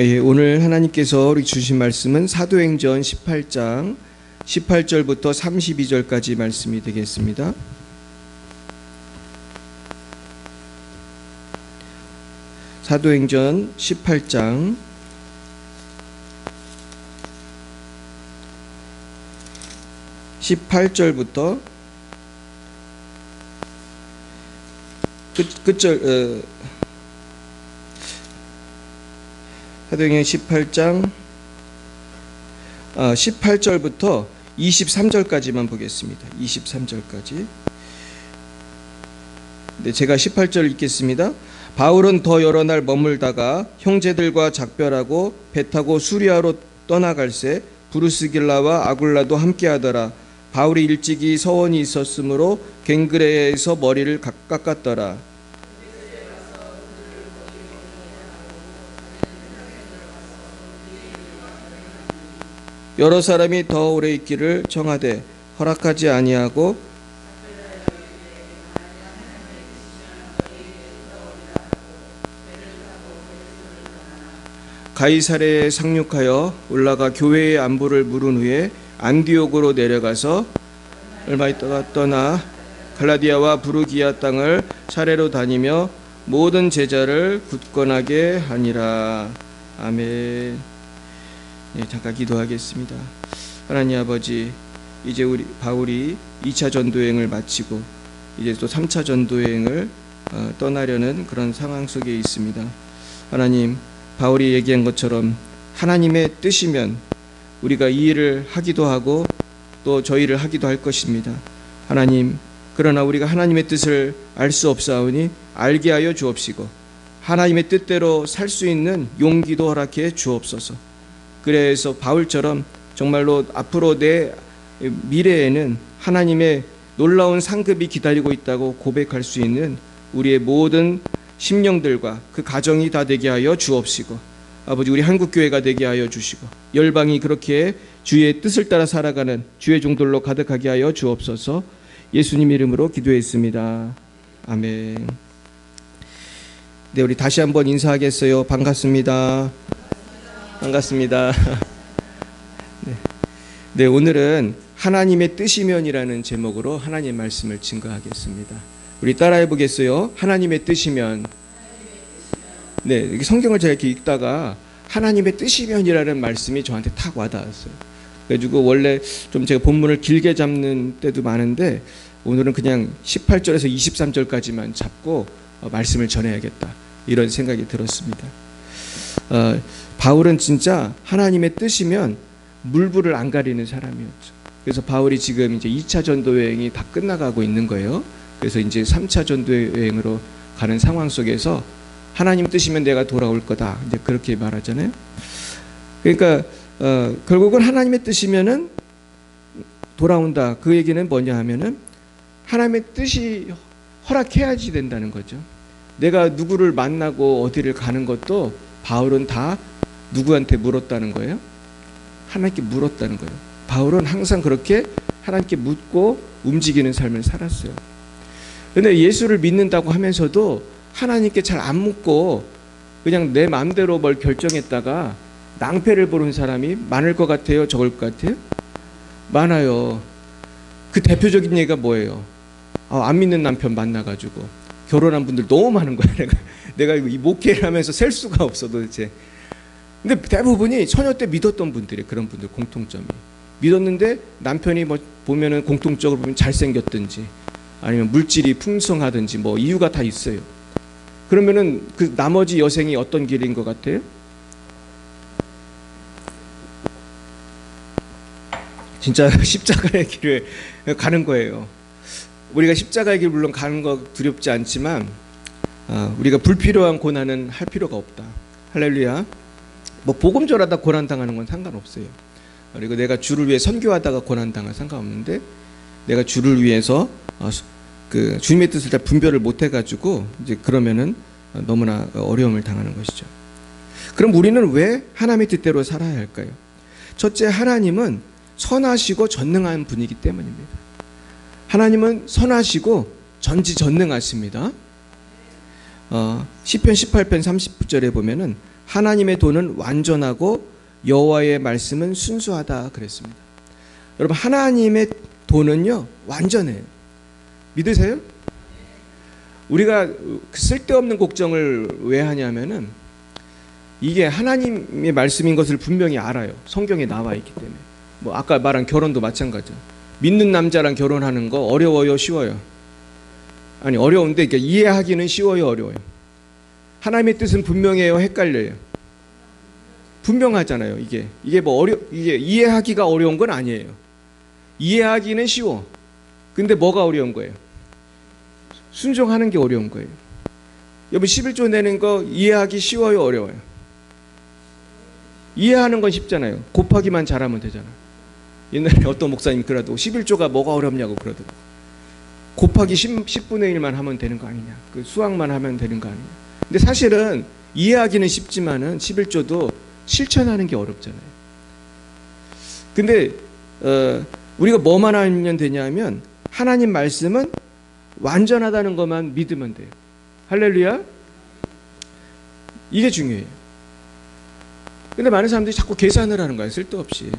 예, 오늘 하나님께서 우리 주신 말씀은 사도행전 18장 18절부터 32절까지 말씀이 되겠습니다. 사도행전 18장 18절부터 끝절 사도행전 18장 18절부터 23절까지만 보겠습니다. 23절까지. 네, 제가 18절 읽겠습니다. 바울은 더 여러 날 머물다가 형제들과 작별하고 배 타고 수리아로 떠나갈새 브루스길라와 아굴라도 함께하더라. 바울이 일찍이 서원이 있었으므로 갱그레에서 머리를 깎았더라. 여러 사람이 더 오래 있기를 청하되 허락하지 아니하고 가이사랴에 상륙하여 올라가 교회의 안부를 물은 후에 안디옥으로 내려가서 얼마 있다가 떠나 갈라디아와 부르기아 땅을 차례로 다니며 모든 제자를 굳건하게 하니라. 아멘. 네, 잠깐 기도하겠습니다. 하나님 아버지, 이제 우리 바울이 2차 전도여행을 마치고 이제 또 3차 전도여행을 떠나려는 그런 상황 속에 있습니다. 하나님, 바울이 얘기한 것처럼 하나님의 뜻이면 우리가 이 일을 하기도 하고 또 저희를 하기도 할 것입니다. 하나님, 그러나 우리가 하나님의 뜻을 알 수 없사오니 알게 하여 주옵시고 하나님의 뜻대로 살 수 있는 용기도 허락해 주옵소서. 그래서 바울처럼 정말로 앞으로 내 미래에는 하나님의 놀라운 상급이 기다리고 있다고 고백할 수 있는 우리의 모든 심령들과 그 가정이 다 되게 하여 주옵시고, 아버지, 우리 한국교회가 되게 하여 주시고 열방이 그렇게 주의 뜻을 따라 살아가는 주의 종들로 가득하게 하여 주옵소서. 예수님 이름으로 기도했습니다. 아멘. 네, 우리 다시 한번 인사하겠어요. 반갑습니다. 반갑습니다. 네, 오늘은 하나님의 뜻이면이라는 제목으로 하나님의 말씀을 증거하겠습니다. 우리 따라해 보겠어요. 하나님의 뜻이면. 네, 성경을 제가 이렇게 읽다가 하나님의 뜻이면이라는 말씀이 저한테 탁 와닿았어요. 그래가지고 원래 좀 제가 본문을 길게 잡는 때도 많은데 오늘은 그냥 18절에서 23절까지만 잡고 말씀을 전해야겠다, 이런 생각이 들었습니다. 바울은 진짜 하나님의 뜻이면 물불을 안 가리는 사람이었죠. 그래서 바울이 지금 이제 2차 전도 여행이 다 끝나가고 있는 거예요. 그래서 이제 3차 전도 여행으로 가는 상황 속에서 하나님 뜻이면 내가 돌아올 거다, 이제 그렇게 말하잖아요. 그러니까 결국은 하나님의 뜻이면은 돌아온다. 그 얘기는 뭐냐 하면은 하나님의 뜻이 허락해야지 된다는 거죠. 내가 누구를 만나고 어디를 가는 것도 바울은 다 누구한테 물었다는 거예요? 하나님께 물었다는 거예요. 바울은 항상 그렇게 하나님께 묻고 움직이는 삶을 살았어요. 그런데 예수를 믿는다고 하면서도 하나님께 잘 안 묻고 그냥 내 마음대로 뭘 결정했다가 낭패를 보는 사람이 많을 것 같아요? 적을 것 같아요? 많아요. 그 대표적인 예가 뭐예요? 안 믿는 남편 만나가지고 결혼한 분들 너무 많은 거야. 내가 이 목회를 하면서 셀 수가 없어 도대체. 근데 대부분이 처녀 때 믿었던 분들이, 그런 분들 공통점이 믿었는데 남편이 뭐 보면은 공통적으로 보면 잘생겼든지 아니면 물질이 풍성하든지 뭐 이유가 다 있어요. 그러면은 그 나머지 여생이 어떤 길인 것 같아요? 진짜 십자가의 길을 가는 거예요. 우리가 십자가의 길 물론 가는 거 두렵지 않지만 우리가 불필요한 고난은 할 필요가 없다. 할렐루야. 뭐 복음 전하다 고난 당하는 건 상관없어요. 그리고 내가 주를 위해 선교하다가 고난 당할 상관없는데 내가 주를 위해서 그 주님의 뜻을 잘 분별을 못 해가지고 이제 그러면은 너무나 어려움을 당하는 것이죠. 그럼 우리는 왜 하나님의 뜻대로 살아야 할까요? 첫째, 하나님은 선하시고 전능한 분이기 때문입니다. 하나님은 선하시고 전지전능하십니다. 시편 18편 30절에 보면은 하나님의 도는 완전하고 여호와의 말씀은 순수하다 그랬습니다. 여러분, 하나님의 도는요 완전해요. 믿으세요? 우리가 쓸데없는 걱정을 왜 하냐면은 이게 하나님의 말씀인 것을 분명히 알아요. 성경에 나와 있기 때문에. 뭐 아까 말한 결혼도 마찬가지죠. 믿는 남자랑 결혼하는 거 어려워요, 쉬워요? 아니, 어려운데 이해하기는 쉬워요, 어려워요? 하나님의 뜻은 분명해요, 헷갈려요? 분명하잖아요. 이게 뭐 이게 이해하기가 어려운 건 아니에요. 이해하기는 쉬워. 근데 뭐가 어려운 거예요? 순종하는 게 어려운 거예요. 여러분, 11조 내는 거 이해하기 쉬워요, 어려워요? 이해하는 건 쉽잖아요. 곱하기만 잘하면 되잖아요. 옛날에 어떤 목사님 그래도 11조가 뭐가 어렵냐고 그러더라고요. 곱하기 10분의 1만 하면 되는 거 아니냐. 그 수학만 하면 되는 거 아니냐. 근데 사실은 이해하기는 쉽지만은 11조도 실천하는 게 어렵잖아요. 근데 우리가 뭐만 하면 되냐면 하나님 말씀은 완전하다는 것만 믿으면 돼요. 할렐루야. 이게 중요해요. 근데 많은 사람들이 자꾸 계산을 하는 거예요. 쓸데없이.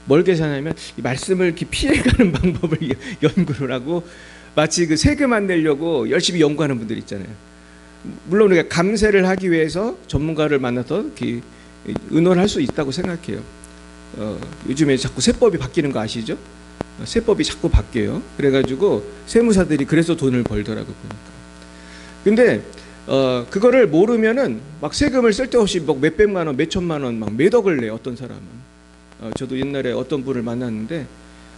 뭘 계산하냐면 이 말씀을 이렇게 피해가는 방법을 연구를 하고 마치 그 세금 안 내려고 열심히 연구하는 분들 있잖아요. 물론 우리가 감세를 하기 위해서 전문가를 만나서 이렇게 의논할 수 있다고 생각해요. 요즘에 자꾸 세법이 바뀌는 거 아시죠? 세법이 자꾸 바뀌어요. 그래가지고 세무사들이 그래서 돈을 벌더라고 보니까. 근데 그거를 모르면은 막 세금을 쓸데없이 막 몇백만 원, 몇천만 원, 막 몇 억을 내요. 어떤 사람은. 저도 옛날에 어떤 분을 만났는데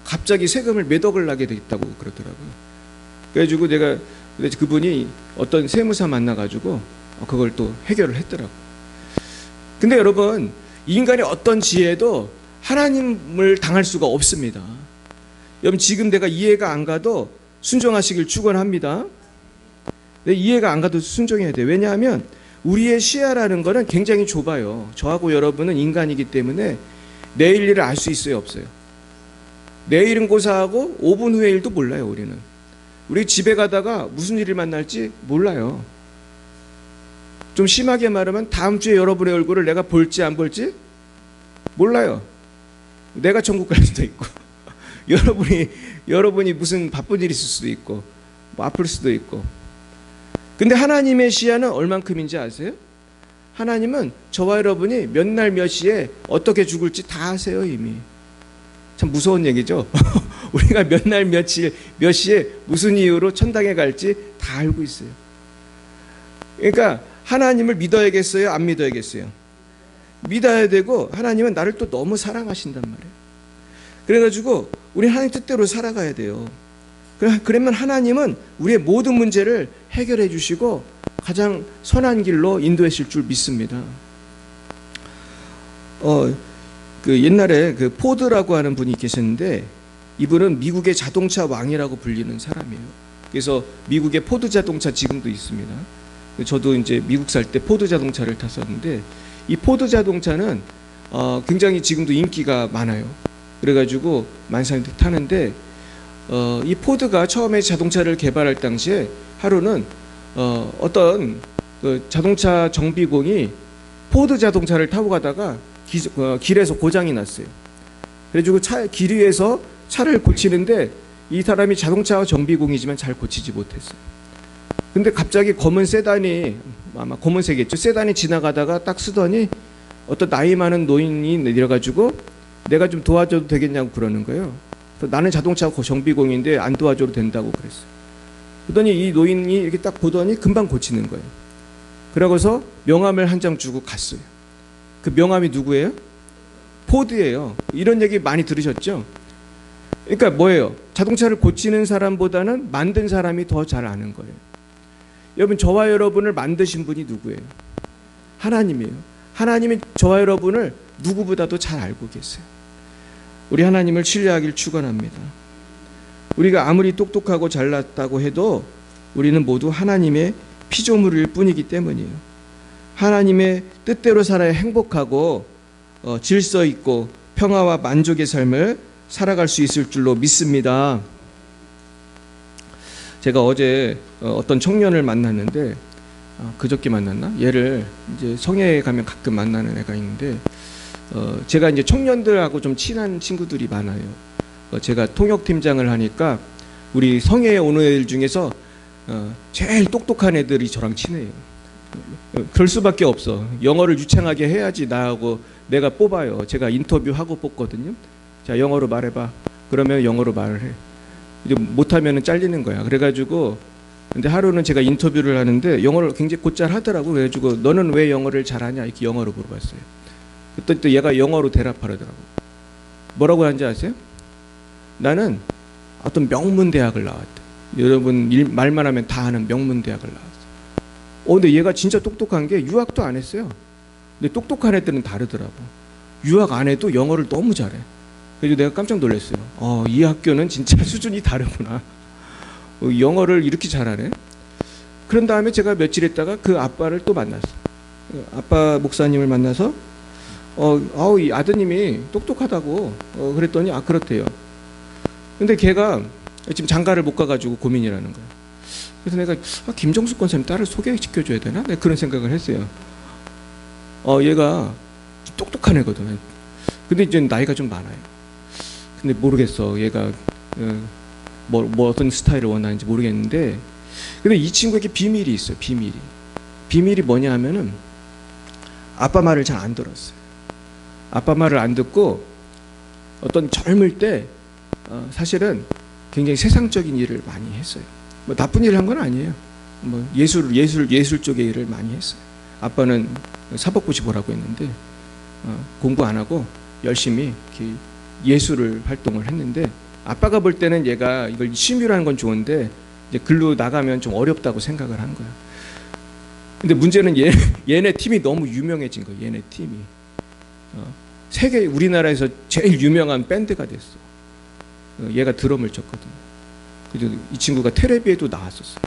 갑자기 세금을 몇 억을 나게 돼 있다고 그러더라고요. 그래가지고 내가 그분이 어떤 세무사 만나가지고 그걸 또 해결을 했더라고요. 근데 여러분, 인간의 어떤 지혜도 하나님을 당할 수가 없습니다. 여러분, 지금 내가 이해가 안 가도 순종하시길 축원합니다. 이해가 안 가도 순종해야 돼요. 왜냐하면 우리의 시야라는 거는 굉장히 좁아요. 저하고 여러분은 인간이기 때문에 내일 일을 알 수 있어요, 없어요? 내일은 고사하고 5분 후의 일도 몰라요. 우리는. 우리 집에 가다가 무슨 일을 만날지 몰라요. 좀 심하게 말하면 다음 주에 여러분의 얼굴을 내가 볼지 안 볼지 몰라요. 내가 천국 갈 수도 있고 여러분이 무슨 바쁜 일이 있을 수도 있고 뭐 아플 수도 있고. 근데 하나님의 시야는 얼만큼인지 아세요? 하나님은 저와 여러분이 몇 날 몇 시에 어떻게 죽을지 다 아세요. 이미. 참 무서운 얘기죠. 우리가 몇 날 며칠 몇 시에 무슨 이유로 천당에 갈지 다 알고 있어요. 그러니까 하나님을 믿어야겠어요, 안 믿어야겠어요? 믿어야 되고, 하나님은 나를 또 너무 사랑하신단 말이에요. 그래가지고 우리 하나님 뜻대로 살아가야 돼요. 그러면 하나님은 우리의 모든 문제를 해결해 주시고 가장 선한 길로 인도하실 줄 믿습니다. 그 옛날에 그 포드라고 하는 분이 계셨는데 이분은 미국의 자동차 왕이라고 불리는 사람이에요. 그래서 미국의 포드 자동차 지금도 있습니다. 저도 이제 미국 살 때 포드 자동차를 탔었는데 이 포드 자동차는 굉장히 지금도 인기가 많아요. 그래가지고 많은 사람들이 타는데 이 포드가 처음에 자동차를 개발할 당시에 하루는 어떤 그 자동차 정비공이 포드 자동차를 타고 가다가 길에서 고장이 났어요. 그래가지고 길 위에서 차를 고치는데 이 사람이 자동차 정비공이지만 잘 고치지 못했어요. 근데 갑자기 검은 세단이, 아마 검은색이겠죠, 세단이 지나가다가 딱 쓰더니 어떤 나이 많은 노인이 내려가지고 내가 좀 도와줘도 되겠냐고 그러는 거예요. 그래서 나는 자동차 정비공인데 안 도와줘도 된다고 그랬어요. 그러더니 이 노인이 이렇게 딱 보더니 금방 고치는 거예요. 그러고서 명함을 한 장 주고 갔어요. 그 명함이 누구예요? 포드예요. 이런 얘기 많이 들으셨죠? 그러니까 뭐예요? 자동차를 고치는 사람보다는 만든 사람이 더 잘 아는 거예요. 여러분, 저와 여러분을 만드신 분이 누구예요? 하나님이에요. 하나님이 저와 여러분을 누구보다도 잘 알고 계세요. 우리 하나님을 신뢰하길 축원합니다. 우리가 아무리 똑똑하고 잘났다고 해도 우리는 모두 하나님의 피조물일 뿐이기 때문이에요. 하나님의 뜻대로 살아야 행복하고 질서 있고 평화와 만족의 삶을 살아갈 수 있을 줄로 믿습니다. 제가 어제 어떤 청년을 만났는데 그저께 만났나? 얘를 이제 성회에 가면 가끔 만나는 애가 있는데, 제가 이제 청년들하고 좀 친한 친구들이 많아요. 제가 통역팀장을 하니까 우리 성회에 오는 애들 중에서 제일 똑똑한 애들이 저랑 친해요. 그럴 수밖에 없어. 영어를 유창하게 해야지 나하고 내가 뽑아요. 제가 인터뷰하고 뽑거든요. 자, 영어로 말해봐. 그러면 영어로 말을 해. 이제 못하면 잘리는 거야. 그래가지고 근데 하루는 제가 인터뷰를 하는데 영어를 굉장히 곧잘 하더라고. 그래가지고 너는 왜 영어를 잘하냐 이렇게 영어로 물어봤어요. 그때 또 얘가 영어로 대답하더라고. 뭐라고 하는지 아세요? 나는 어떤 명문 대학을 나왔대. 여러분 말만 하면 다 아는 명문 대학을 나왔어. 근데 얘가 진짜 똑똑한 게 유학도 안 했어요. 근데 똑똑한 애들은 다르더라고. 유학 안 해도 영어를 너무 잘해. 그래서 내가 깜짝 놀랐어요. 이 학교는 진짜 수준이 다르구나. 영어를 이렇게 잘하네. 그런 다음에 제가 며칠 있다가 그 아빠를 또 만났어요. 아빠 목사님을 만나서 이 아드님이 똑똑하다고 그랬더니 그렇대요. 근데 걔가 지금 장가를 못 가가지고 고민이라는 거예요. 그래서 내가 김정숙 권사님 딸을 소개시켜줘야 되나? 내가 그런 생각을 했어요. 얘가 똑똑한 애거든. 근데 이제 나이가 좀 많아요. 근데 모르겠어. 얘가 뭐 어떤 스타일을 원하는지 모르겠는데, 근데 이 친구에게 비밀이 있어요. 비밀이 뭐냐 하면은 아빠 말을 잘 안 들었어요. 아빠 말을 안 듣고 어떤 젊을 때 사실은 굉장히 세상적인 일을 많이 했어요. 뭐 나쁜 일을 한 건 아니에요. 뭐 예술 쪽의 일을 많이 했어요. 아빠는 사법고시 보라고 했는데 공부 안 하고 열심히 이렇게 예술을 활동을 했는데, 아빠가 볼 때는 얘가 이걸 취미로 하는 건 좋은데 이제 글로 나가면 좀 어렵다고 생각을 한 거야. 근데 문제는 얘네 팀이 너무 유명해진 거야. 얘네 팀이 세계 우리나라에서 제일 유명한 밴드가 됐어. 얘가 드럼을 쳤거든. 그래서 이 친구가 텔레비에도 나왔었어요.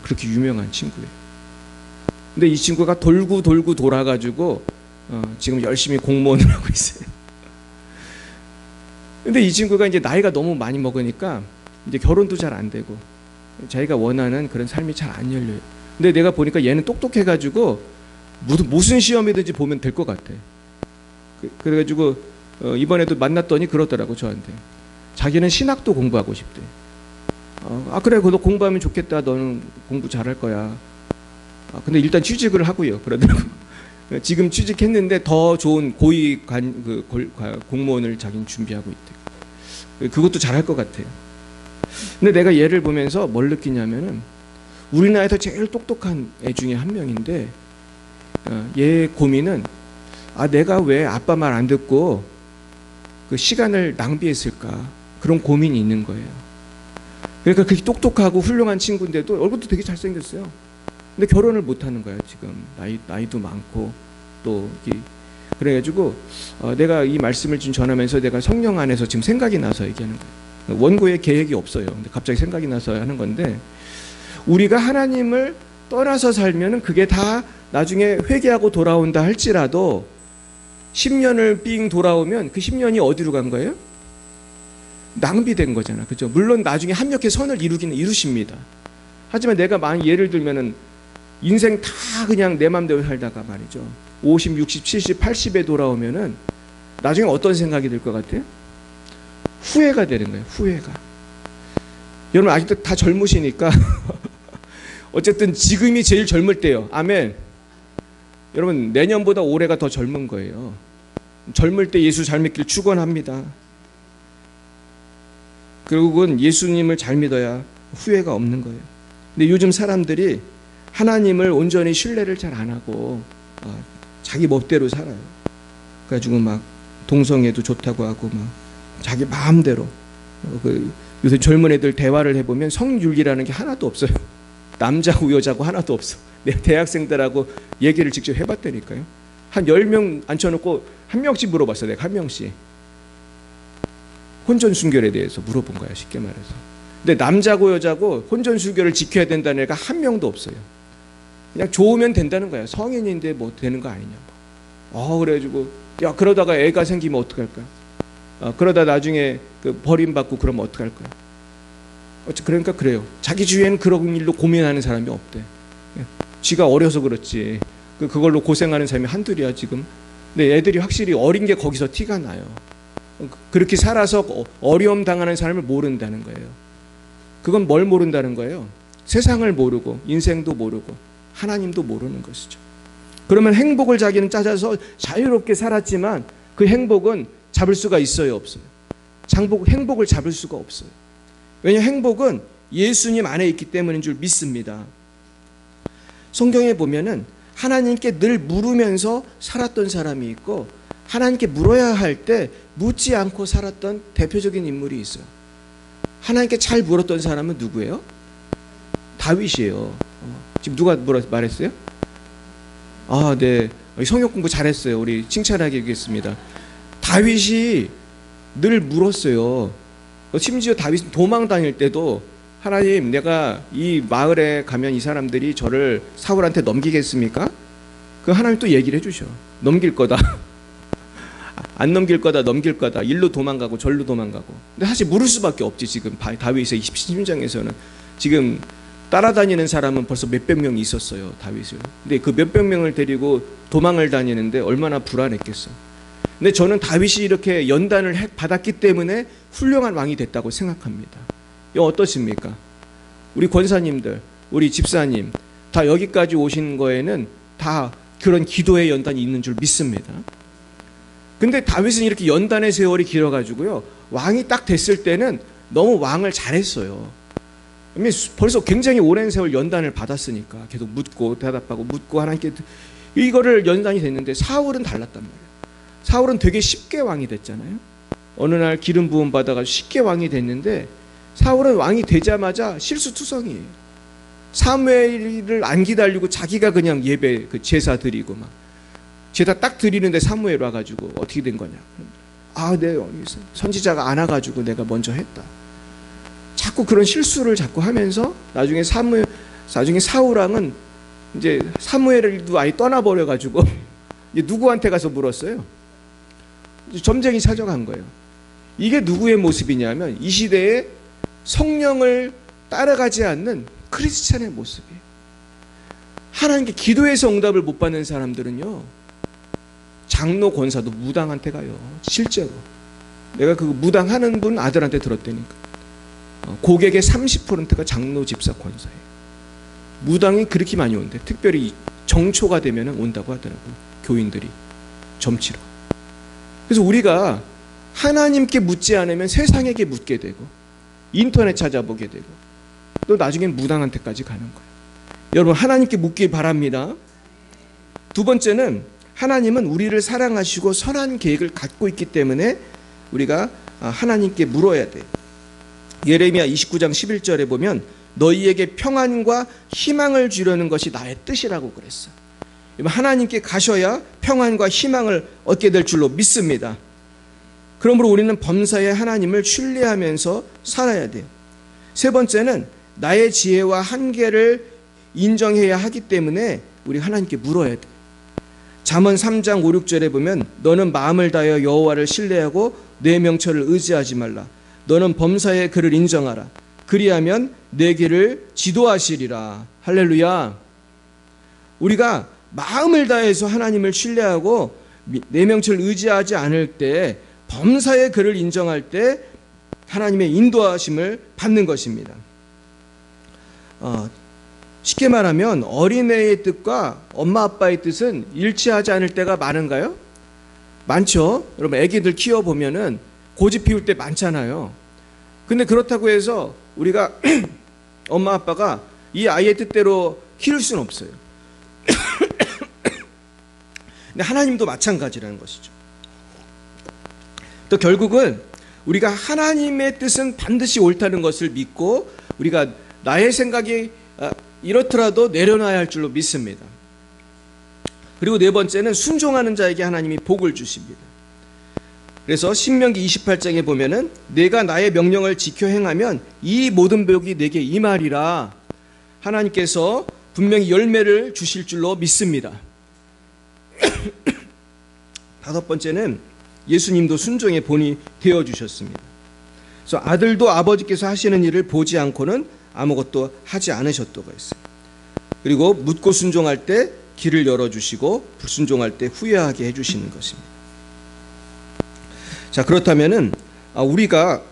그렇게 유명한 친구예요. 근데 이 친구가 돌고 돌아가지고 지금 열심히 공무원을 하고 있어요. 근데 이 친구가 이제 나이가 너무 많이 먹으니까 이제 결혼도 잘 안 되고 자기가 원하는 그런 삶이 잘 안 열려요. 근데 내가 보니까 얘는 똑똑해가지고 무슨 시험이든지 보면 될 것 같아. 그래가지고 이번에도 만났더니 그러더라고 저한테. 자기는 신학도 공부하고 싶대. 그래, 너 공부하면 좋겠다. 너는 공부 잘할 거야. 근데 일단 취직을 하고요. 그러더라고. 지금 취직했는데 더 좋은 고위 공무원을 자기는 준비하고 있대. 그것도 잘할 것 같아요. 근데 내가 얘를 보면서 뭘 느끼냐면은 우리나라에서 제일 똑똑한 애 중에 한 명인데 얘의 고민은 내가 왜 아빠 말 안 듣고 그 시간을 낭비했을까, 그런 고민이 있는 거예요. 그러니까 그렇게 똑똑하고 훌륭한 친구인데도 얼굴도 되게 잘생겼어요. 근데 결혼을 못 하는 거야. 지금 나이도 많고 또 그래가지고 내가 이 말씀을 좀 전하면서 내가 성령 안에서 지금 생각이 나서 얘기하는 거예요. 원고에 계획이 없어요. 근데 갑자기 생각이 나서 하는 건데, 우리가 하나님을 떠나서 살면은 그게 다 나중에 회개하고 돌아온다 할지라도 10년을 삥 돌아오면 그 10년이 어디로 간 거예요? 낭비된 거잖아. 그죠? 물론 나중에 합력의 선을 이루기는 이루십니다. 하지만 내가 만약 예를 들면은 인생 다 그냥 내 맘대로 살다가 말이죠. 50, 60, 70, 80에 돌아오면은 나중에 어떤 생각이 들 것 같아요? 후회가 되는 거예요. 후회가. 여러분 아직도 다 젊으시니까 어쨌든 지금이 제일 젊을 때요. 아멘. 여러분 내년보다 올해가 더 젊은 거예요. 젊을 때 예수 잘 믿기를 축원합니다. 결국은 예수님을 잘 믿어야 후회가 없는 거예요. 근데 요즘 사람들이 하나님을 온전히 신뢰를 잘 안 하고 자기 멋대로 살아요. 그래가지고 막 동성애도 좋다고 하고 막 자기 마음대로. 요새 젊은 애들 대화를 해보면 성윤리라는 게 하나도 없어요. 남자고 여자고 하나도 없어. 내가 대학생들하고 얘기를 직접 해봤다니까요. 한 10명 앉혀놓고 한 명씩 물어봤어. 내가 한 명씩. 혼전순결에 대해서 물어본 거야. 쉽게 말해서. 근데 남자고 여자고 혼전순결을 지켜야 된다는 애가 한 명도 없어요. 그냥 좋으면 된다는 거야. 성인인데 뭐 되는 거 아니냐. 그래가지고 야 그러다가 애가 생기면 어떡할 거야. 그러다 나중에 버림받고 그러면 어떡할 거야. 그러니까 그래요. 자기 주위에는 그런 일로 고민하는 사람이 없대. 쥐가 어려서 그렇지 그걸로 고생하는 사람이 한둘이야 지금. 근데 애들이 확실히 어린 게 거기서 티가 나요. 그렇게 살아서 어려움 당하는 사람을 모른다는 거예요. 그건 뭘 모른다는 거예요? 세상을 모르고 인생도 모르고 하나님도 모르는 것이죠. 그러면 행복을 자기는 찾아서 자유롭게 살았지만 그 행복은 잡을 수가 있어요, 없어요? 행복을 잡을 수가 없어요. 왜냐하면 행복은 예수님 안에 있기 때문인 줄 믿습니다. 성경에 보면은 하나님께 늘 물으면서 살았던 사람이 있고 하나님께 물어야 할 때 묻지 않고 살았던 대표적인 인물이 있어요. 하나님께 잘 물었던 사람은 누구예요? 다윗이에요. 지금 누가 말했어요? 아, 네. 성역 공부 잘했어요. 우리 칭찬하게 하겠습니다. 다윗이 늘 물었어요. 심지어 다윗은 도망 다닐 때도 하나님, 내가 이 마을에 가면 이 사람들이 저를 사울한테 넘기겠습니까? 그 하나님 또 얘기를 해주셔. 넘길 거다. 안 넘길 거다, 넘길 거다. 일로 도망가고 절로 도망가고. 근데 사실 물을 수밖에 없지. 지금 다윗의 20심장에서는 지금 따라다니는 사람은 벌써 몇백 명이 있었어요, 다윗을. 근데 그 몇백 명을 데리고 도망을 다니는데 얼마나 불안했겠어. 근데 저는 다윗이 이렇게 연단을 받았기 때문에 훌륭한 왕이 됐다고 생각합니다. 이거 어떠십니까? 우리 권사님들, 우리 집사님 다 여기까지 오신 거에는 다 그런 기도의 연단이 있는 줄 믿습니다. 근데 다윗은 이렇게 연단의 세월이 길어가지고요, 왕이 딱 됐을 때는 너무 왕을 잘했어요. 벌써 굉장히 오랜 세월 연단을 받았으니까 계속 묻고 대답하고 묻고 하나님께 이거를 연단이 됐는데 사울은 달랐단 말이에요. 사울은 되게 쉽게 왕이 됐잖아요. 어느 날 기름 부음 받아가지고 쉽게 왕이 됐는데 사울은 왕이 되자마자 실수투성이에요. 사무엘을 안 기다리고 자기가 그냥 예배 제사 드리고 막 제사 딱 드리는데 사무엘 와가지고 어떻게 된 거냐. 아, 네, 선지자가 안 와가지고 내가 먼저 했다. 자꾸 그런 실수를 자꾸 하면서 나중에 사울 왕은 이제 사무엘도 아예 떠나버려가지고 누구한테 가서 물었어요? 점쟁이 찾아간 거예요. 이게 누구의 모습이냐면 이 시대에 성령을 따라가지 않는 크리스찬의 모습이에요. 하나님께 기도해서 응답을 못 받는 사람들은요, 장로 권사도 무당한테 가요. 실제로 내가 그 무당하는 분 아들한테 들었다니까. 고객의 30%가 장로 집사 권사예요. 무당이 그렇게 많이 온대. 특별히 정초가 되면 온다고 하더라고요. 교인들이 점치러. 그래서 우리가 하나님께 묻지 않으면 세상에게 묻게 되고 인터넷 찾아보게 되고 또 나중엔 무당한테까지 가는 거예요. 여러분, 하나님께 묻길 바랍니다. 두 번째는 하나님은 우리를 사랑하시고 선한 계획을 갖고 있기 때문에 우리가 하나님께 물어야 돼요. 예레미야 29장 11절에 보면 너희에게 평안과 희망을 주려는 것이 나의 뜻이라고 그랬어. 하나님께 가셔야 평안과 희망을 얻게 될 줄로 믿습니다. 그러므로 우리는 범사에 하나님을 신뢰하면서 살아야 돼요. 세 번째는 나의 지혜와 한계를 인정해야 하기 때문에 우리 하나님께 물어야 돼요. 잠언 3장 5, 6절에 보면 너는 마음을 다하여 여호와를 신뢰하고 내 명철을 의지하지 말라. 너는 범사의 그를 인정하라. 그리하면 내 길을 지도하시리라. 할렐루야. 우리가 마음을 다해서 하나님을 신뢰하고 내 명철을 의지하지 않을 때, 범사의 그를 인정할 때 하나님의 인도하심을 받는 것입니다. 쉽게 말하면 어린애의 뜻과 엄마 아빠의 뜻은 일치하지 않을 때가 많은가요? 많죠. 여러분, 애기들 키워보면은 고집 피울 때 많잖아요. 근데 그렇다고 해서 우리가 엄마 아빠가 이 아이의 뜻대로 키울 수는 없어요. 근데 하나님도 마찬가지라는 것이죠. 또 결국은 우리가 하나님의 뜻은 반드시 옳다는 것을 믿고 우리가 나의 생각이 이렇더라도 내려놔야 할 줄로 믿습니다. 그리고 네 번째는 순종하는 자에게 하나님이 복을 주십니다. 그래서 신명기 28장에 보면은 내가 나의 명령을 지켜 행하면 이 모든 복이 내게 임하리라. 하나님께서 분명히 열매를 주실 줄로 믿습니다. 다섯 번째는 예수님도 순종의 본이 되어주셨습니다. 그래서 아들도 아버지께서 하시는 일을 보지 않고는 아무것도 하지 않으셨다고 했어요. 그리고 묻고 순종할 때 길을 열어주시고 불순종할 때 후회하게 해주시는 것입니다. 자, 그렇다면은 우리가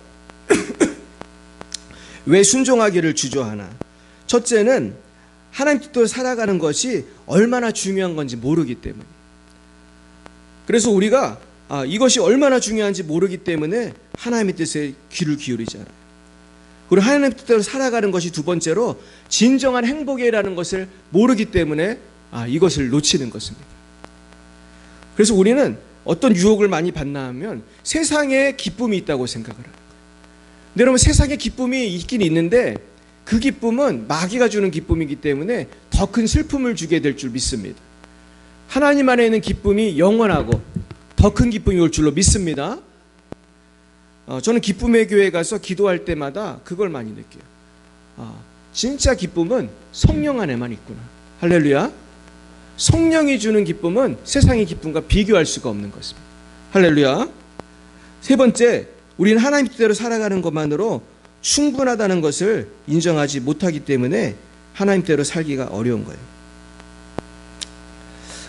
왜 순종하기를 주저하나? 첫째는 하나님 뜻대로 살아가는 것이 얼마나 중요한 건지 모르기 때문에. 그래서 우리가 이것이 얼마나 중요한지 모르기 때문에 하나님의 뜻에 귀를 기울이지 않아요. 그리고 하나님의 뜻대로 살아가는 것이 두 번째로 진정한 행복이라는 것을 모르기 때문에 이것을 놓치는 것입니다. 그래서 우리는 어떤 유혹을 많이 받나 하면 세상에 기쁨이 있다고 생각을 해요. 근데 여러분, 세상에 기쁨이 있긴 있는데 그 기쁨은 마귀가 주는 기쁨이기 때문에 더 큰 슬픔을 주게 될 줄 믿습니다. 하나님 안에 있는 기쁨이 영원하고 더 큰 기쁨이 올 줄로 믿습니다. 저는 기쁨의 교회에 가서 기도할 때마다 그걸 많이 느껴요. 진짜 기쁨은 성령 안에만 있구나. 할렐루야. 성령이 주는 기쁨은 세상의 기쁨과 비교할 수가 없는 것입니다. 할렐루야. 세 번째, 우리는 하나님 뜻대로 살아가는 것만으로 충분하다는 것을 인정하지 못하기 때문에 하나님 뜻대로 살기가 어려운 거예요.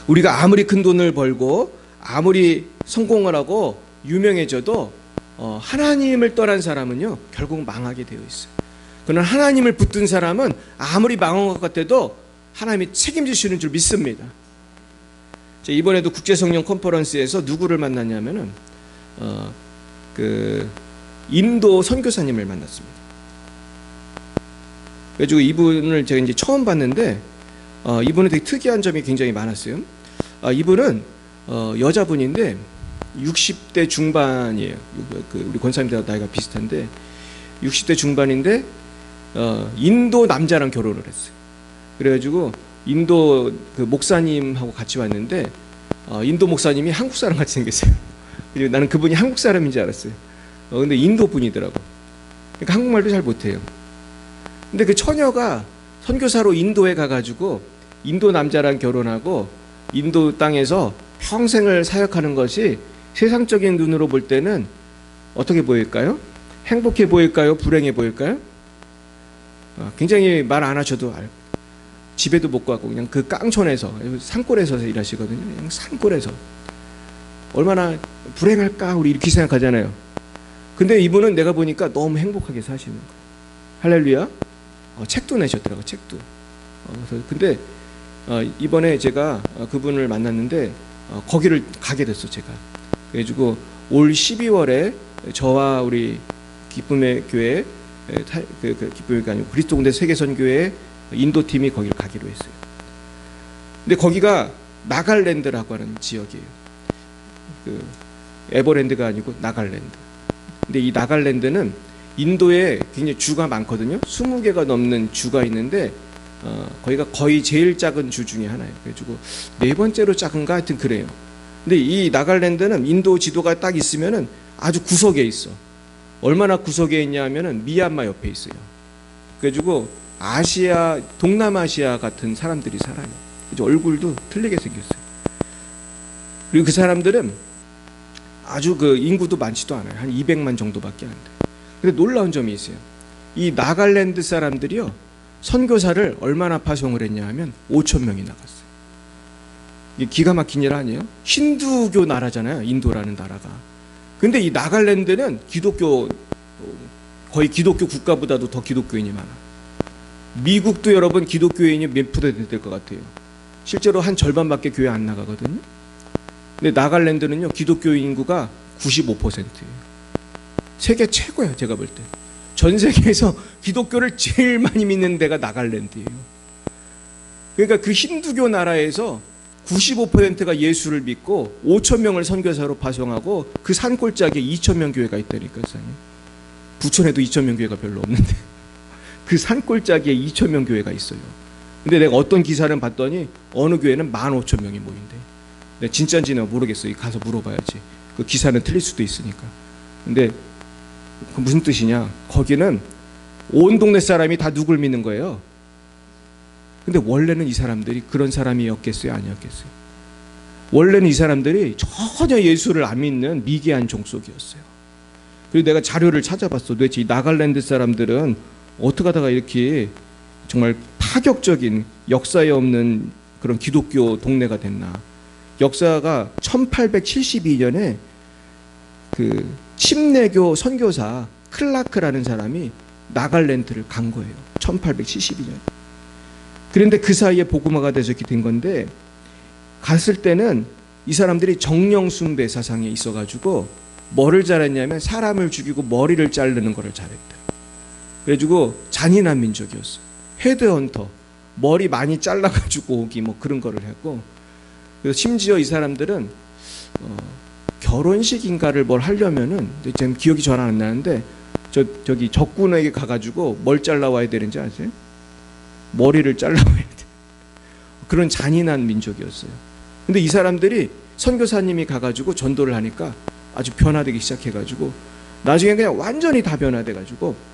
우리가 아무리 큰 돈을 벌고 아무리 성공을 하고 유명해져도 하나님을 떠난 사람은요 결국 망하게 되어 있어요. 그러나 하나님을 붙든 사람은 아무리 망한 것 같아도 하나님이 책임지시는 줄 믿습니다. 이번에도 국제성령 컨퍼런스에서 누구를 만났냐면은 인도 선교사님을 만났습니다. 그래가지고 이분을 제가 이제 처음 봤는데 이분은 되게 특이한 점이 굉장히 많았어요. 이분은 여자분인데 60대 중반이에요. 우리 권사님들하고 나이가 비슷한데 60대 중반인데 인도 남자랑 결혼을 했어요. 그래가지고 인도 목사님하고 같이 왔는데 인도 목사님이 한국 사람 같이 생겼어요. 그리고 나는 그분이 한국 사람인 줄 알았어요. 근데 인도 분이더라고. 그러니까 한국말도 잘 못해요. 근데 그 처녀가 선교사로 인도에 가가지고 인도 남자랑 결혼하고 인도 땅에서 평생을 사역하는 것이 세상적인 눈으로 볼 때는 어떻게 보일까요? 행복해 보일까요? 불행해 보일까요? 굉장히 말 안 하셔도 알고 집에도 못 가고 그냥 그 깡촌에서 산골에서 일하시거든요. 그냥 산골에서 얼마나 불행할까 우리 이렇게 생각하잖아요. 근데 이분은 내가 보니까 너무 행복하게 사시는 거예요. 할렐루야. 책도 내셨더라고요. 책도. 근데 이번에 제가 그분을 만났는데 거기를 가게 됐어 제가. 그래가지고 올 12월에 저와 우리 기쁨의 교회 기쁨의 교회 아니고 그리스도 군대 세계선교회 인도 팀이 거기를 가기로 했어요. 근데 거기가 나갈랜드라고 하는 지역이에요. 에버랜드가 아니고 나갈랜드. 근데 이 나갈랜드는 인도에 굉장히 주가 많거든요. 20개가 넘는 주가 있는데 거기가 거의 제일 작은 주 중에 하나예요. 그래가지고 네 번째로 작은가 하여튼 그래요. 근데 이 나갈랜드는 인도 지도가 딱 있으면은 아주 구석에 있어. 얼마나 구석에 있냐 하면은 미얀마 옆에 있어요. 그래가지고 아시아, 동남아시아 같은 사람들이 살아요. 얼굴도 틀리게 생겼어요. 그리고 그 사람들은 아주 인구도 많지도 않아요. 한 200만 정도밖에 안 돼요. 근데 놀라운 점이 있어요. 이 나갈랜드 사람들이요 선교사를 얼마나 파송을 했냐 하면 5천 명이 나갔어요. 이게 기가 막힌 일 아니에요? 힌두교 나라잖아요. 인도라는 나라가. 근데 이 나갈랜드는 거의 기독교 국가보다도 더 기독교인이 많아. 미국도 여러분 기독교인이 몇 프로센트 될 것 같아요? 실제로 한 절반밖에 교회 안 나가거든요. 근데 나갈랜드는요 기독교 인구가 95%예요. 세계 최고예요. 제가 볼 때. 전 세계에서 기독교를 제일 많이 믿는 데가 나갈랜드예요. 그러니까 그 힌두교 나라에서 95%가 예수를 믿고 5천 명을 선교사로 파송하고 그 산골짜기에 2천 명 교회가 있다니까요. 부천에도 2천 명 교회가 별로 없는데 그 산골짜기에 2천 명 교회가 있어요. 근데 내가 어떤 기사를 봤더니 어느 교회는 15,000명이 모인대. 근데 진짜인지는 모르겠어요. 가서 물어봐야지. 그 기사는 틀릴 수도 있으니까. 근데 그 무슨 뜻이냐? 거기는 온 동네 사람이 다 누굴 믿는 거예요. 근데 원래는 이 사람들이 그런 사람이었겠어요? 아니었겠어요? 원래는 이 사람들이 전혀 예수를 안 믿는 미개한 종속이었어요. 그리고 내가 자료를 찾아봤어. 도대체 이 나갈랜드 사람들은 어떻게 하다가 이렇게 정말 다 파격적인 역사에 없는 그런 기독교 동네가 됐나. 역사가 1872년에 그 침례교 선교사 클라크라는 사람이 나갈랜드를 간 거예요. 1872년. 그런데 그 사이에 복음화가 돼서 이렇게 된 건데, 갔을 때는 이 사람들이 정령 숭배 사상에 있어가지고 뭐를 잘했냐면 사람을 죽이고 머리를 자르는 거를 잘했대. 그래가지고 잔인한 민족이었어. 헤드헌터, 머리 많이 잘라가지고 오기 뭐 그런 거를 했고, 그래서 심지어 이 사람들은 결혼식인가를 뭘 하려면은, 지금 기억이 잘 안 나는데 저기 적군에게 가가지고 뭘 잘라와야 되는지 아세요? 머리를 잘라와야 돼. 그런 잔인한 민족이었어요. 근데 이 사람들이 선교사님이 가가지고 전도를 하니까 아주 변화되기 시작해가지고 나중에 그냥 완전히 다 변화돼가지고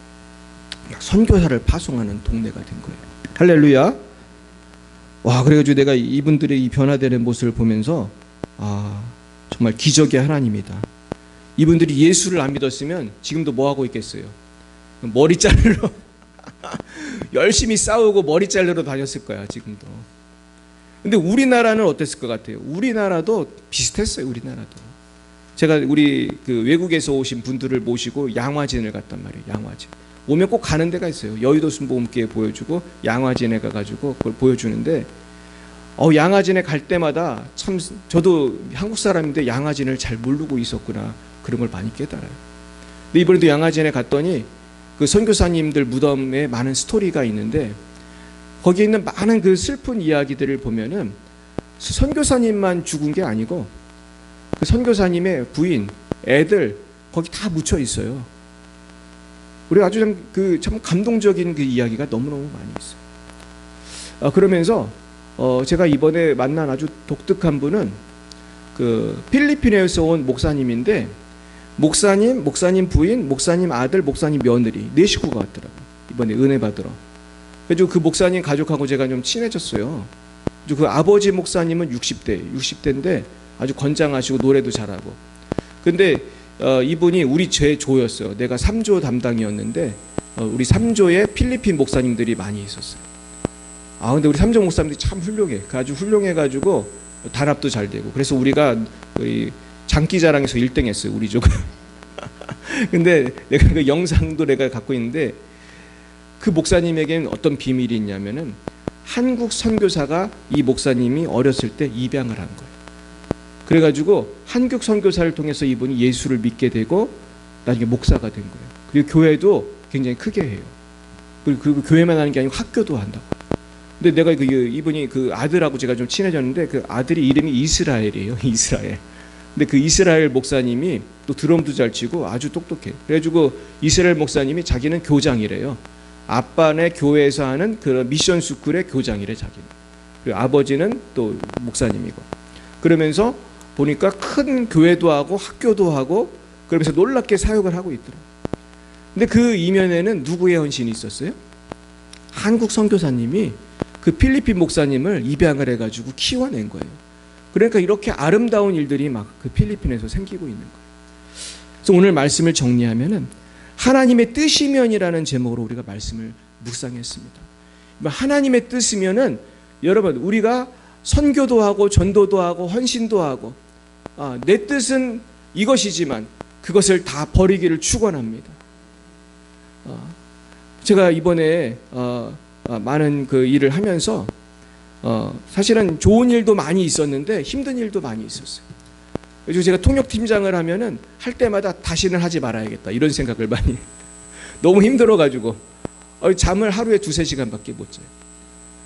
선교사를 파송하는 동네가 된 거예요. 할렐루야. 와, 그래가지고 내가 이분들의 이 변화되는 모습을 보면서 정말 기적의 하나님이다. 이분들이 예수를 안 믿었으면 지금도 뭐 하고 있겠어요? 머리 자르러 열심히 싸우고 머리 자르러 다녔을 거야 지금도. 근데 우리나라는 어땠을 것 같아요? 우리나라도 비슷했어요. 우리나라도. 제가 우리 그 외국에서 오신 분들을 모시고 양화진을 갔단 말이에요. 양화진. 오면 꼭 가는 데가 있어요. 여의도 순복음교회 보여주고 양화진에 가가지고 그걸 보여주는데, 양화진에 갈 때마다 참 저도 한국 사람인데 양화진을 잘 모르고 있었구나, 그런 걸 많이 깨달아요. 근데 이번에도 양화진에 갔더니 그 선교사님들 무덤에 많은 스토리가 있는데, 거기에 있는 많은 그 슬픈 이야기들을 보면은 선교사님만 죽은 게 아니고 그 선교사님의 부인, 애들 거기 다 묻혀 있어요. 우리 아주 참 감동적인 그 이야기가 너무너무 많이 있어요. 그러면서 제가 이번에 만난 아주 독특한 분은 그 필리핀에서 온 목사님인데, 목사님 부인, 목사님 아들, 목사님 며느리 네 식구가 왔더라고요. 이번에 은혜 받으러. 그래서 그 목사님 가족하고 제가 좀 친해졌어요. 그 아버지 목사님은 60대인데 아주 건장하시고 노래도 잘하고. 근데 이분이 우리 제 조였어요. 내가 3조 담당이었는데 우리 3조에 필리핀 목사님들이 많이 있었어요. 근데 우리 3조 목사님들이 참 훌륭해. 아주 훌륭해가지고 단합도 잘 되고. 그래서 우리가 장기자랑에서 1등 했어요. 우리 조가. 근데 내가 그 영상도 내가 갖고 있는데, 그 목사님에게는 어떤 비밀이 있냐면은 한국 선교사가 이 목사님이 어렸을 때 입양을 한 거예요. 그래가지고 한국 선교사를 통해서 이분이 예수를 믿게 되고 나중에 목사가 된 거예요. 그리고 교회도 굉장히 크게 해요. 그리고 교회만 하는 게 아니고 학교도 한다고. 근데 내가 이분이 그 아들하고 제가 좀 친해졌는데, 그 아들이 이름이 이스라엘이에요. 이스라엘. 근데 그 이스라엘 목사님이 또 드럼도 잘 치고 아주 똑똑해. 그래가지고 이스라엘 목사님이 자기는 교장이래요. 아빠네 교회에서 하는 그런 미션 스쿨의 교장이래 자기는. 그리고 아버지는 또 목사님이고. 그러면서 보니까 큰 교회도 하고 학교도 하고 그러면서 놀랍게 사역을 하고 있더라고요. 근데 그 이면에는 누구의 헌신이 있었어요? 한국 선교사님이 그 필리핀 목사님을 입양을 해가지고 키워낸 거예요. 그러니까 이렇게 아름다운 일들이 막 그 필리핀에서 생기고 있는 거예요. 그래서 오늘 말씀을 정리하면은 하나님의 뜻이면이라는 제목으로 우리가 말씀을 묵상했습니다. 하나님의 뜻이면은 여러분, 우리가 선교도 하고 전도도 하고 헌신도 하고 내 뜻은 이것이지만 그것을 다 버리기를 축원합니다. 제가 이번에 많은 그 일을 하면서 사실은 좋은 일도 많이 있었는데 힘든 일도 많이 있었어요. 그래서 제가 통역팀장을 하면은 할 때마다 다시는 하지 말아야겠다 이런 생각을 많이 너무 힘들어가지고 잠을 하루에 2-3시간밖에 못 자요.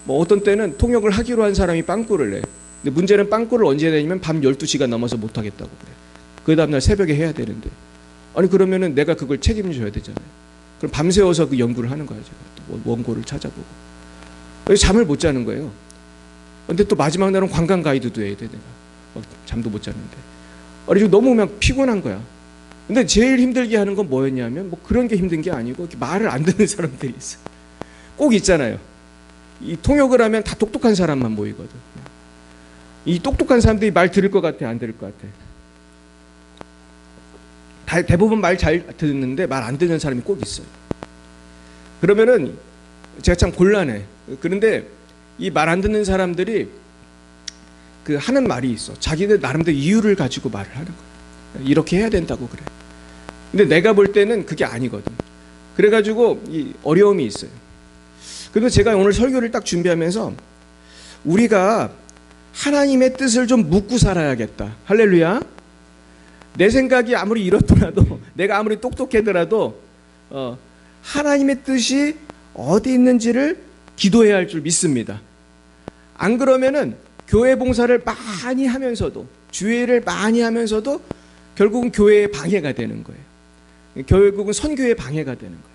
뭐 어떤 때는 통역을 하기로 한 사람이 빵꾸를 내. 근데 문제는 빵꾸를 언제 내냐면 밤 12시가 넘어서 못 하겠다고 그래. 그 다음날 새벽에 해야 되는데, 아니 그러면은 내가 그걸 책임져야 되잖아요. 그럼 밤새워서 그 연구를 하는 거예요. 제가 또 원고를 찾아보고. 그래서 잠을 못 자는 거예요. 근데 또 마지막 날은 관광 가이드도 해야 돼. 내가 잠도 못 자는데. 그래서 너무 그냥 피곤한 거야. 근데 제일 힘들게 하는 건 뭐였냐면 뭐 그런 게 힘든 게 아니고 말을 안 듣는 사람들이 있어. 꼭 있잖아요. 이 통역을 하면 다 똑똑한 사람만 모이거든. 이 똑똑한 사람들이 말 들을 것 같아, 안 들을 것 같아? 대부분 말 잘 듣는데 말 안 듣는 사람이 꼭 있어요. 그러면은 제가 참 곤란해. 그런데 이 말 안 듣는 사람들이 그 하는 말이 있어. 자기들 나름대로 이유를 가지고 말을 하는 거야. 이렇게 해야 된다고 그래. 근데 내가 볼 때는 그게 아니거든. 그래가지고 이 어려움이 있어요. 그래서 제가 오늘 설교를 딱 준비하면서 우리가 하나님의 뜻을 좀 묻고 살아야겠다. 할렐루야. 내 생각이 아무리 이렇더라도 내가 아무리 똑똑하더라도 하나님의 뜻이 어디 있는지를 기도해야 할 줄 믿습니다. 안 그러면은 교회 봉사를 많이 하면서도 주일을 많이 하면서도 결국은 교회에 방해가 되는 거예요. 결국은 선교에 방해가 되는 거예요.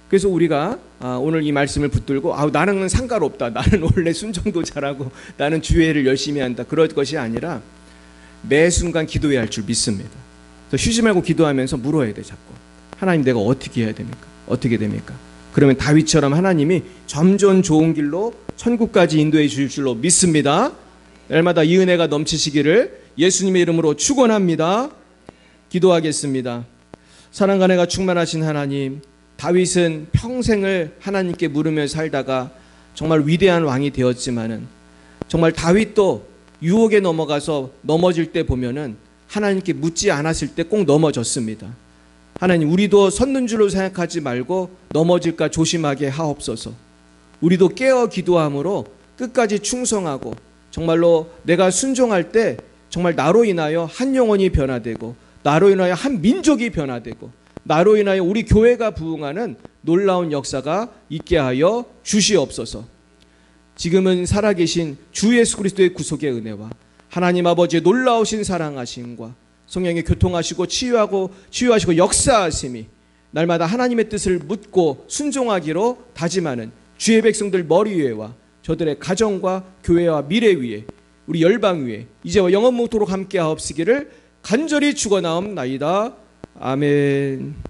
그래서 우리가 오늘 이 말씀을 붙들고 나는 상관없다. 나는 원래 순종도 잘하고 나는 주일을 열심히 한다. 그럴 것이 아니라 매 순간 기도해야 할 줄 믿습니다. 그래서 쉬지 말고 기도하면서 물어야 돼. 자꾸 하나님 내가 어떻게 해야 됩니까? 어떻게 됩니까? 그러면 다윗처럼 하나님이 점점 좋은 길로 천국까지 인도해 주실 줄로 믿습니다. 날마다 이 은혜가 넘치시기를 예수님의 이름으로 축원합니다. 기도하겠습니다. 사랑과 은혜가 충만하신 하나님, 다윗은 평생을 하나님께 물으며 살다가 정말 위대한 왕이 되었지만은 정말 다윗도 유혹에 넘어가서 넘어질 때 보면은 하나님께 묻지 않았을 때 꼭 넘어졌습니다. 하나님, 우리도 섰는 줄로 생각하지 말고 넘어질까 조심하게 하옵소서. 우리도 깨어 기도함으로 끝까지 충성하고 정말로 내가 순종할 때 정말 나로 인하여 한 영혼이 변화되고 나로 인하여 한 민족이 변화되고 나로 인하여 우리 교회가 부흥하는 놀라운 역사가 있게 하여 주시옵소서. 지금은 살아계신 주 예수 그리스도의 구속의 은혜와 하나님 아버지의 놀라우신 사랑하심과 성령의 교통하시고 치유하시고 역사하심이 날마다 하나님의 뜻을 묻고 순종하기로 다짐하는 주의 백성들 머리 위에와 저들의 가정과 교회와 미래 위에 우리 열방 위에 이제와 영원토록 함께 하옵시기를 간절히 축원하옵나이다. 아멘.